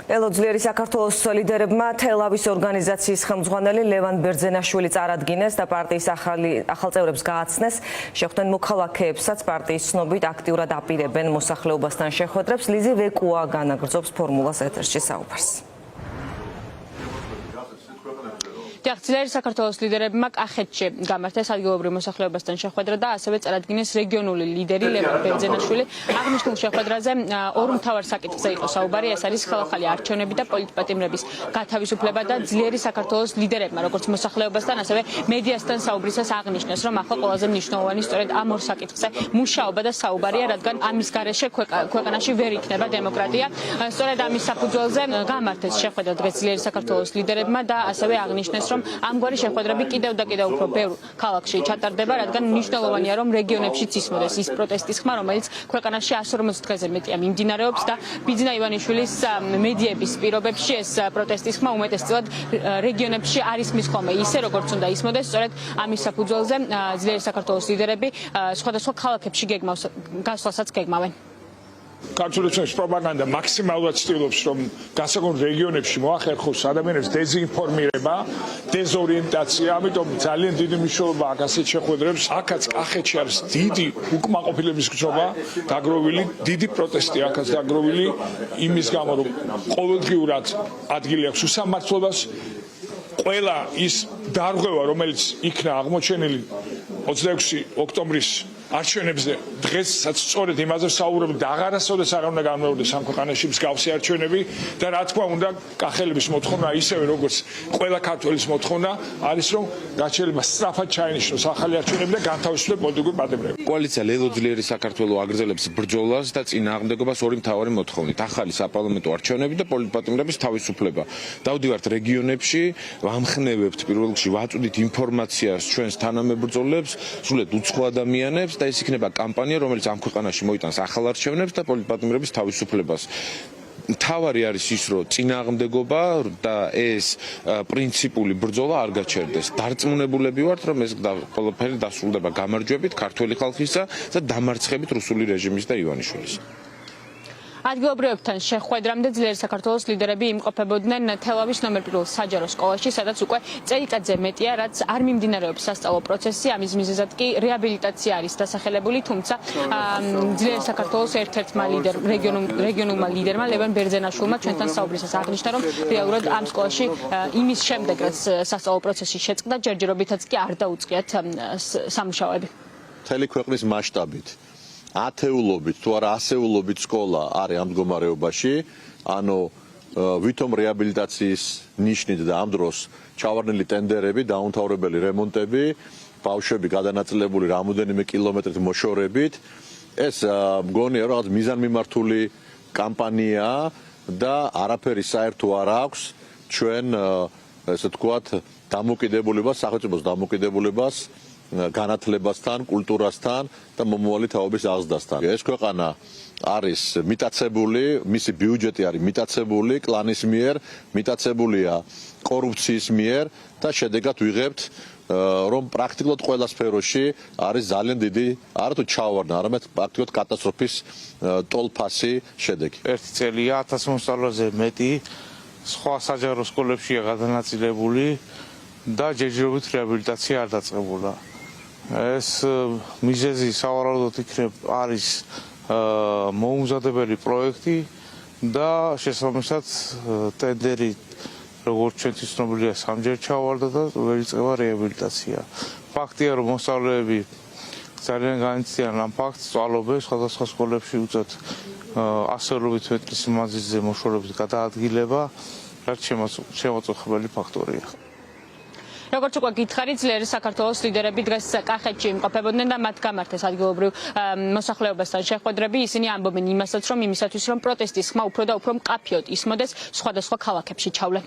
ელოძლიერი საქართველოს ლიდერებმა თელავის ორგანიზაციის ხელმძღვანელი ლევან ბერძენაშვილი წარადგინეს და პარტიის ახალ წევრებს გააცნეს. შეხვდნენ მოქალაქეებსაც პარტიის ცნობით აქტიურად აპირებენ მოსახლეობასთან შეხვედრებს. ლიზი ვეკუა განაგრძობს ფორმულას ეთერში საუბარს. ძლიერი საქართველოს ლიდერებმა კახეთში გამართეს ადგილობრივ მოსახლეობასთან შეხვედრა და ასევე წარადგინეს რეგიონული ლიდერი ლევან ბერძენაშვილი. აღნიშნულ შეხვედრაზე ორ მთავარ საკითხზე იყო საუბარი. ეს არის ხელახალი არჩევნები და პოლიტპატიმრების გათავისუფლება და ძლიერი საქართველოს ლიდერებმა როგორც მოსახლეობასთან ასევე მედიასთან საუბრისას აღნიშნეს, რომ ახლა ყველაზე მნიშვნელოვანი სწორედ ამ ორ საკითხზე მუშაობა და საუბარია, რადგან ამის გარეშე ქვეყანაში ვერ იქნება დემოკრატია. სწორედ ამის საფუძველზე გამართეს შეხვედრა დღეს ძლიერი საქართველოს ლიდერებმა და ასევე აღნიშნეს, რომ ამგვარი შეხვედრები კიდევ და კიდევ უფრო ბევრ ქალაქში ჩატარდება, რადგან მნიშვნელოვანია, რომ რეგიონებშიც ისმოდეს ის პროტესტის ხმა, რომელიც ქვეყანაში 140 დღეზე მეტია მიმდინარეობს და ბიძინა ივანიშვილის მედიების პირობებში ეს პროტესტის ხმა უმეტესწილად რეგიონებში არ ისმის ხოლმე ისე, როგორც უნდა ისმოდეს. სწორედ ამის საფუძველზე ძლიერი საქართველოს ლიდერები სხვადასხვა ქალაქებში გასვლასაც გეგმავენ. ქართული ოცნების პროპაგანდა მაქსიმალურად ცდილობს, რომ განსაკუთრებულ რეგიონებში მოახერხოს ადამიანებს დეზინფორმირება, დეზორიენტაცია, ამიტომ ძალიან დიდი მნიშვნელობა აქვს ასეთ შეხვედრებს. აქაც კახეთში არის დიდი უკმაყოფილების გრძნობა დაგროვილი, დიდი პროტესტი აქაც დაგროვილი იმის გამო, რომ ყოველდღიურად ადგილი აქვს უსამართლობას. ყველა ის დარღვევა, რომელიც იქნა აღმოჩენილი 26 ოქტომბრის არჩევნებზე, დღესაც სწორედ იმაზე საუბრობთ და აღარასოდეს არ უნდა განმეორდეს ამ ქვეყანაში მსგავსი არჩევნები და რა თქმა უნდა კახელების მოთხოვნა ისევე როგორც ყველა ქართველის მოთხოვნა არის, რომ გაჩერება სწრაფად ჩაენიშნოს ახალი არჩევნები და განთავისუფლდეს პოლიტიკური პატიმრები. კოალიცია ლელოძლიერი საქართველოს აგრძელებს ბრძოლას და წინააღმდეგობას ორი მთავარი მოთხოვნით: ახალი საპარლამენტო არჩევნები და პოლიტპატიმრების თავისუფლება. დავდივართ რეგიონებში, ვამხნევებთ პირველ რიგში, ვაწვდით ინფორმაციას ჩვენს თანამებრძოლებს, სულეთ უცხო ადამიანებს და ეს იქნება კამპანია, რომელიც ამ ქვეყანაში მოიტანს ახალ არჩევნებს და პოლიტპატიმრების თავისუფლებას. მთავარი არის ის, რომ წინააღმდეგობა და ეს პრინციპული ბრძოლა არ გაჩერდეს. დარწმუნებულები ვართ, რომ ეს ყველაფერი დასრულდება გამარჯვებით ქართველი ხალხისა და დამარცხებით რუსული რეჟიმის და ივანიშვილის. ადგილობრივებთან შეხვედრამდე ძლიერი საქართველოს ლიდერები იმყოფებოდნენ თელავის ნომერ 1 საჯარო სკოლაში, სადაც უკვე წელიწადზე მეტია, რაც არ მიმდინარეობს სასწავლო პროცესი. ამის მიზეზად კი რეაბილიტაცია არის დასახელებული, თუმცა ძლიერი საქართველოს ერთ-ერთმა რეგიონულმა ლიდერმა ლევან ბერძენაშვილმა ჩვენთან საუბრისას აღნიშნა, რომ რეალურად ამ სკოლაში იმის შემდეგ, რაც სასწავლო პროცესი შეწყდა, ჯერჯერობითაც კი არ დაუწყიათ სამუშაოები. მთელი ქვეყნის მასშტაბით ათეულობით თუ არა ასეულობით სკოლა არის ამ მდგომარეობაში, ანუ ვითომ რეაბილიტაციის ნიშნით და ამ დროს ჩავარდნილი ტენდერები, დაუმთავრებელი რემონტები, ბავშვები გადანაწილებული რამოდენიმე კილომეტრით მოშორებით, ეს მგონია რაღაც მიზანმიმართული კამპანიაა და არაფერი საერთო არ აქვს ჩვენ ესე ვთქვათ დამოკიდებულებას, სახელმწიფოს დამოკიდებულებას განათლებასთან, კულტურასთან და მომავალი თაობის აღზრდასთან. ეს ქვეყანა არის მიტაცებული, მისი ბიუჯეტი არის მიტაცებული კლანის მიერ, მიტაცებულია კორუფციის მიერ და შედეგად ვიღებთ, რომ პრაქტიკულად ყველა სფეროში არის ძალიან დიდი არათუ ჩავარდნა, არამედ პრაქტიკულად კატასტროფის ტოლფასი შედეგი. ერთი წელია 1000 მოსწავლეზე მეტი სხვა საჯარო სკოლებშია გადანაწილებული და ჯერჯერობით რეაბილიტაცია არ დაწყებულა. ეს მიზეზი სავარაუდოდ არის მოუმზადებელი პროექტი და შესაბამისად ტენდერი როგორც ჩვენთვის ცნობილია სამჯერ ჩავარდა და ვერ იწყება რეაბილიტაცია. ფაქტია, რომ მოსწავლეები ძალიან განიცდიან ამ ფაქტს, სწავლობენ სხვადასხვა სკოლებში უწევთ ასეულობით მეტრის მანძილზე მოშორებით გადაადგილება, რაც შემოწუხებელი ფაქტორია. როგორც უკვე გითხარით, ძლიერი საქართველოს ლიდერები დღეს კახეთში იმყოფებოდნენ და მათ გამართეს ადგილობრივ მოსახლეობასთან შეხვედრები. ისინი ამბობენ იმასაც, რომ იმისათვის, რომ პროტესტის ხმა უფრო და უფრო მკაფიოდ ისმოდეს, სხვადასხვა ქალაქებში ჩავლენ.